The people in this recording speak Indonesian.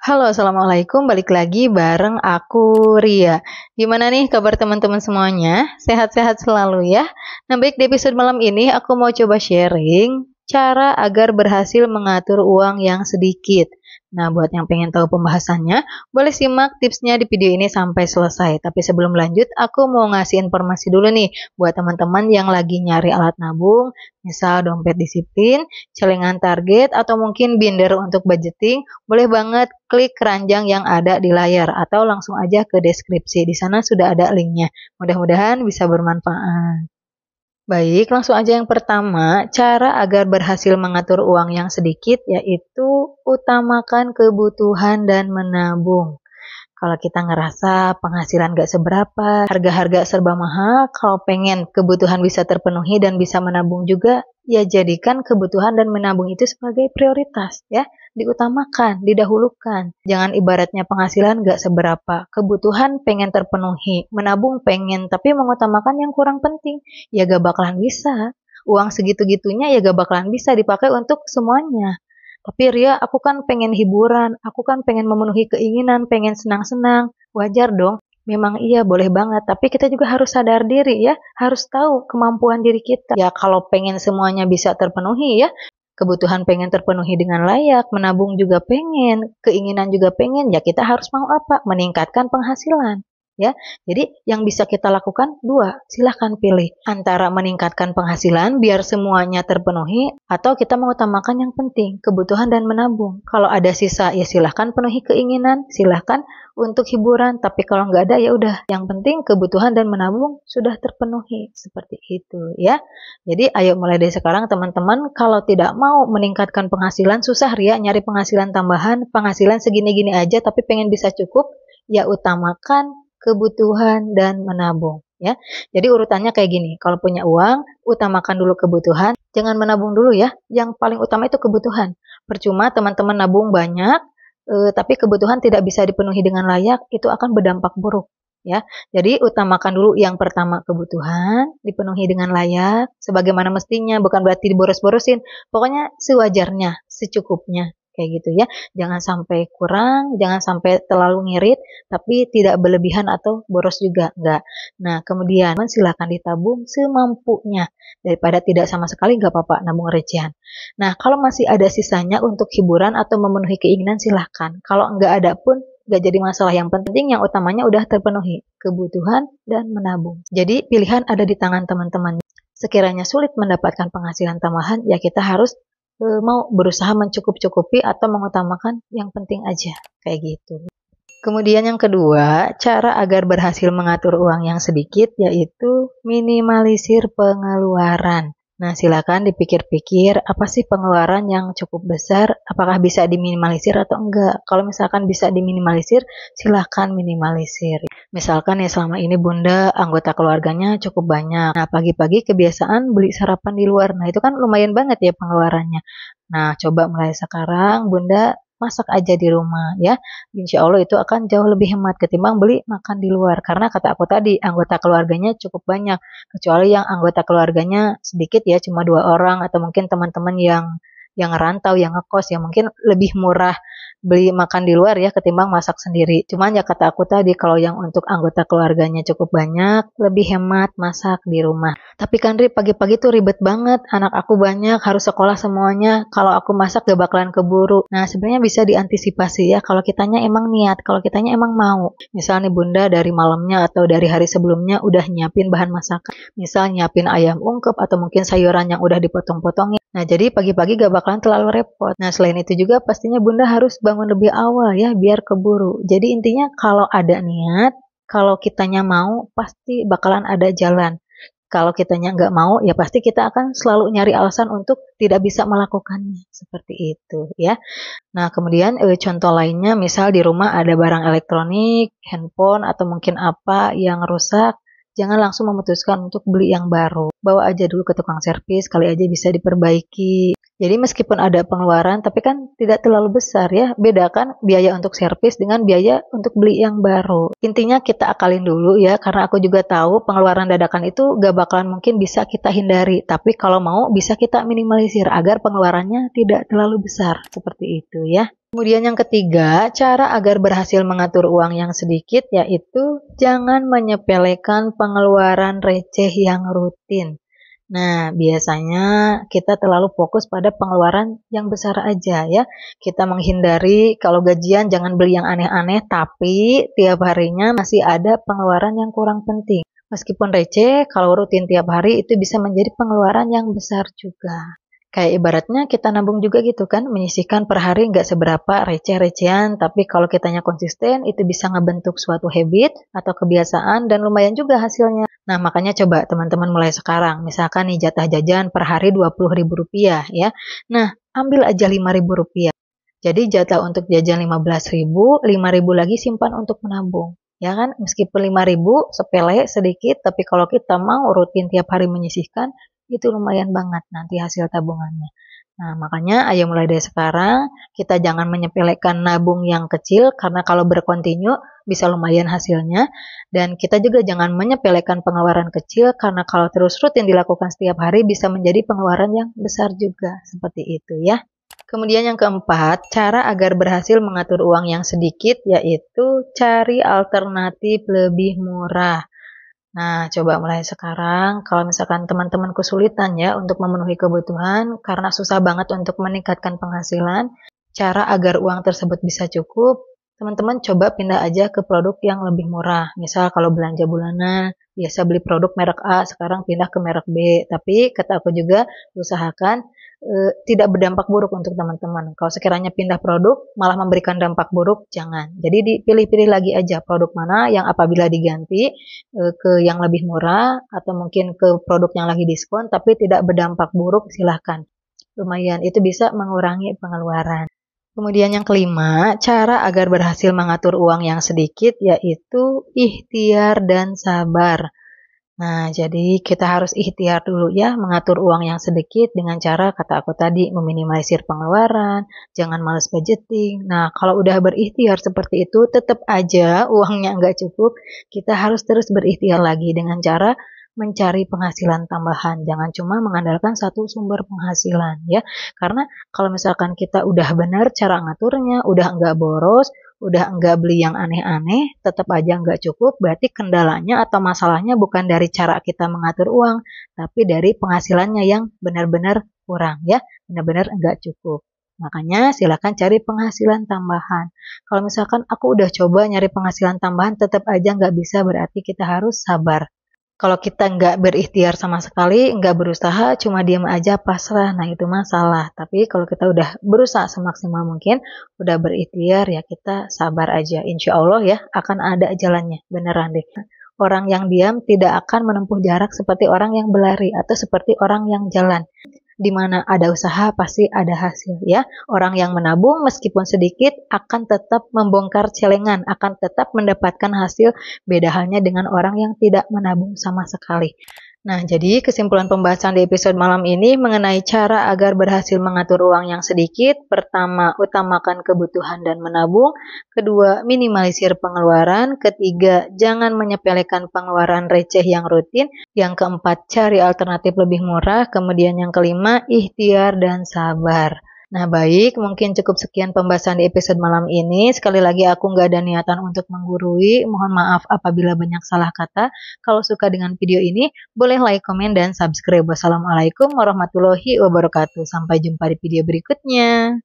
Halo, assalamualaikum. Balik lagi bareng aku, Ria. Gimana nih kabar teman-teman semuanya? Sehat-sehat selalu ya. Nah, baik di episode malam ini aku mau coba sharing cara agar berhasil mengatur uang yang sedikit. Nah, buat yang pengen tahu pembahasannya, boleh simak tipsnya di video ini sampai selesai. Tapi sebelum lanjut, aku mau ngasih informasi dulu nih buat teman-teman yang lagi nyari alat nabung, misal dompet disiplin, celengan target, atau mungkin binder untuk budgeting. Boleh banget klik keranjang yang ada di layar atau langsung aja ke deskripsi. Di sana sudah ada linknya. Mudah-mudahan bisa bermanfaat. Baik, langsung aja yang pertama, cara agar berhasil mengatur uang yang sedikit yaitu utamakan kebutuhan dan menabung. Kalau kita ngerasa penghasilan gak seberapa, harga-harga serba mahal, kalau pengen kebutuhan bisa terpenuhi dan bisa menabung juga, ya jadikan kebutuhan dan menabung itu sebagai prioritas, ya. Diutamakan, didahulukan. Jangan ibaratnya penghasilan gak seberapa, kebutuhan pengen terpenuhi, menabung pengen, tapi mengutamakan yang kurang penting, ya gak bakalan bisa. Uang segitu-gitunya ya gak bakalan bisa dipakai untuk semuanya. Tapi Ria, aku kan pengen hiburan, aku kan pengen memenuhi keinginan, pengen senang-senang. Wajar dong, memang iya boleh banget. Tapi kita juga harus sadar diri ya, harus tahu kemampuan diri kita. Ya kalau pengen semuanya bisa terpenuhi ya, kebutuhan pengen terpenuhi dengan layak, menabung juga pengen, keinginan juga pengen, ya kita harus mau apa? Meningkatkan penghasilan. Ya, jadi yang bisa kita lakukan dua, silahkan pilih antara meningkatkan penghasilan biar semuanya terpenuhi atau kita mengutamakan yang penting, kebutuhan dan menabung. Kalau ada sisa ya silahkan penuhi keinginan, silahkan untuk hiburan, tapi kalau nggak ada ya udah, yang penting kebutuhan dan menabung sudah terpenuhi, seperti itu ya. Jadi ayo mulai dari sekarang teman-teman, kalau tidak mau meningkatkan penghasilan, susah Ria nyari penghasilan tambahan, penghasilan segini-gini aja tapi pengen bisa cukup, ya utamakan kebutuhan dan menabung ya. Jadi urutannya kayak gini, kalau punya uang, utamakan dulu kebutuhan, jangan menabung dulu ya. Yang paling utama itu kebutuhan. Percuma teman-teman nabung banyak, tapi kebutuhan tidak bisa dipenuhi dengan layak, itu akan berdampak buruk ya. Jadi utamakan dulu yang pertama kebutuhan, dipenuhi dengan layak, sebagaimana mestinya, bukan berarti diboros-borosin. Pokoknya sewajarnya, secukupnya. Kayak gitu ya, jangan sampai kurang, jangan sampai terlalu ngirit, tapi tidak berlebihan atau boros juga, enggak. Nah, kemudian silakan ditabung semampunya, daripada tidak sama sekali enggak apa-apa, nabung recehan. Nah, kalau masih ada sisanya untuk hiburan atau memenuhi keinginan silahkan. Kalau enggak ada pun enggak jadi masalah, yang penting yang utamanya udah terpenuhi, kebutuhan dan menabung. Jadi pilihan ada di tangan teman-teman. Sekiranya sulit mendapatkan penghasilan tambahan, ya kita harus mau berusaha mencukup-cukupi atau mengutamakan yang penting aja, kayak gitu. Kemudian yang kedua, cara agar berhasil mengatur uang yang sedikit yaitu minimalisir pengeluaran. Nah, silakan dipikir-pikir apa sih pengeluaran yang cukup besar, apakah bisa diminimalisir atau enggak. Kalau misalkan bisa diminimalisir, silakan minimalisir. Misalkan ya selama ini Bunda anggota keluarganya cukup banyak. Nah, pagi-pagi kebiasaan beli sarapan di luar. Nah, itu kan lumayan banget ya pengeluarannya. Nah, coba mulai sekarang Bunda masak aja di rumah ya. Insya Allah itu akan jauh lebih hemat ketimbang beli makan di luar. Karena kata aku tadi, anggota keluarganya cukup banyak. Kecuali yang anggota keluarganya sedikit ya, cuma 2 orang atau mungkin teman-teman yang ngerantau, yang ngekos, yang mungkin lebih murah beli makan di luar ya ketimbang masak sendiri. Cuman ya kata aku tadi, kalau yang untuk anggota keluarganya cukup banyak, lebih hemat masak di rumah. Tapi kan Ri, pagi-pagi tuh ribet banget, anak aku banyak, harus sekolah semuanya, kalau aku masak gak bakalan keburu. Nah, sebenarnya bisa diantisipasi ya, kalau kitanya emang niat, kalau kitanya emang mau. Misal nih Bunda dari malamnya atau dari hari sebelumnya udah nyiapin bahan masakan. Misal nyiapin ayam ungkep atau mungkin sayuran yang udah dipotong-potongin. Nah, jadi pagi-pagi gak bakalan terlalu repot. Nah, selain itu juga pastinya Bunda harus bangun lebih awal ya, biar keburu. Jadi intinya kalau ada niat, kalau kitanya mau, pasti bakalan ada jalan. Kalau kitanya nggak mau, ya pasti kita akan selalu nyari alasan untuk tidak bisa melakukannya. Seperti itu ya. Nah, kemudian contoh lainnya, misal di rumah ada barang elektronik, handphone, atau mungkin apa yang rusak, jangan langsung memutuskan untuk beli yang baru. Bawa aja dulu ke tukang servis, kali aja bisa diperbaiki. Jadi meskipun ada pengeluaran, tapi kan tidak terlalu besar ya. Bedakan biaya untuk servis dengan biaya untuk beli yang baru. Intinya kita akalin dulu ya, karena aku juga tahu pengeluaran dadakan itu gak bakalan mungkin bisa kita hindari. Tapi kalau mau bisa kita minimalisir agar pengeluarannya tidak terlalu besar. Seperti itu ya. Kemudian yang ketiga, cara agar berhasil mengatur uang yang sedikit yaitu jangan menyepelekan pengeluaran receh yang rutin. Nah, biasanya kita terlalu fokus pada pengeluaran yang besar aja ya. Kita menghindari kalau gajian jangan beli yang aneh-aneh, tapi tiap harinya masih ada pengeluaran yang kurang penting. Meskipun receh, kalau rutin tiap hari itu bisa menjadi pengeluaran yang besar juga. Kayak ibaratnya kita nabung juga gitu kan, menyisihkan per hari nggak seberapa receh-recehan, tapi kalau kitanya konsisten itu bisa ngebentuk suatu habit atau kebiasaan dan lumayan juga hasilnya. Nah, makanya coba teman-teman mulai sekarang. Misalkan nih jatah jajan per hari Rp20.000 ya. Nah, ambil aja Rp5.000. Jadi jatah untuk jajan Rp15.000, Rp5.000 lagi simpan untuk menabung. Ya kan, meskipun Rp5.000 sepele sedikit, tapi kalau kita mau rutin tiap hari menyisihkan, itu lumayan banget nanti hasil tabungannya. Nah, makanya ayo mulai dari sekarang, kita jangan menyepelekan nabung yang kecil, karena kalau berkontinu bisa lumayan hasilnya. Dan kita juga jangan menyepelekan pengeluaran kecil, karena kalau terus rutin dilakukan setiap hari bisa menjadi pengeluaran yang besar juga. Seperti itu ya. Kemudian yang keempat, cara agar berhasil mengatur uang yang sedikit yaitu cari alternatif lebih murah. Nah, coba mulai sekarang, kalau misalkan teman-teman kesulitan ya untuk memenuhi kebutuhan karena susah banget untuk meningkatkan penghasilan, cara agar uang tersebut bisa cukup, teman-teman coba pindah aja ke produk yang lebih murah. Misal kalau belanja bulanan, biasa beli produk merek A, sekarang pindah ke merek B. Tapi kata aku juga, usahakan tidak berdampak buruk untuk teman-teman. Kalau sekiranya pindah produk malah memberikan dampak buruk, jangan. Jadi dipilih-pilih lagi aja produk mana yang apabila diganti ke yang lebih murah atau mungkin ke produk yang lagi diskon tapi tidak berdampak buruk, silahkan. Lumayan, itu bisa mengurangi pengeluaran. Kemudian yang kelima, cara agar berhasil mengatur uang yang sedikit yaitu ikhtiar dan sabar. Nah, jadi kita harus ikhtiar dulu ya, mengatur uang yang sedikit dengan cara kata aku tadi, meminimalisir pengeluaran, jangan males budgeting. Nah, kalau udah berikhtiar seperti itu, tetap aja uangnya nggak cukup, kita harus terus berikhtiar lagi dengan cara mencari penghasilan tambahan. Jangan cuma mengandalkan satu sumber penghasilan ya. Karena kalau misalkan kita udah benar cara ngaturnya, udah nggak boros, udah enggak beli yang aneh-aneh, tetap aja enggak cukup, berarti kendalanya atau masalahnya bukan dari cara kita mengatur uang, tapi dari penghasilannya yang benar-benar kurang ya, benar-benar enggak cukup. Makanya silakan cari penghasilan tambahan. Kalau misalkan aku udah coba nyari penghasilan tambahan tetap aja nggak bisa, berarti kita harus sabar. Kalau kita nggak berikhtiar sama sekali, nggak berusaha, cuma diam aja pasrah, nah itu masalah. Tapi kalau kita udah berusaha semaksimal mungkin, udah berikhtiar, ya kita sabar aja. Insya Allah ya, akan ada jalannya, beneran deh. Orang yang diam tidak akan menempuh jarak seperti orang yang berlari, atau seperti orang yang jalan. Di mana ada usaha pasti ada hasil ya. Orang yang menabung meskipun sedikit akan tetap membongkar celengan, akan tetap mendapatkan hasil, beda halnya dengan orang yang tidak menabung sama sekali. Nah, jadi kesimpulan pembahasan di episode malam ini mengenai cara agar berhasil mengatur uang yang sedikit. Pertama, utamakan kebutuhan dan menabung. Kedua, minimalisir pengeluaran. Ketiga, jangan menyepelekan pengeluaran receh yang rutin. Yang keempat, cari alternatif lebih murah. Kemudian yang kelima, ikhtiar dan sabar. Nah baik, mungkin cukup sekian pembahasan di episode malam ini. Sekali lagi aku nggak ada niatan untuk menggurui. Mohon maaf apabila banyak salah kata. Kalau suka dengan video ini, boleh like, komen, dan subscribe. Wassalamualaikum warahmatullahi wabarakatuh. Sampai jumpa di video berikutnya.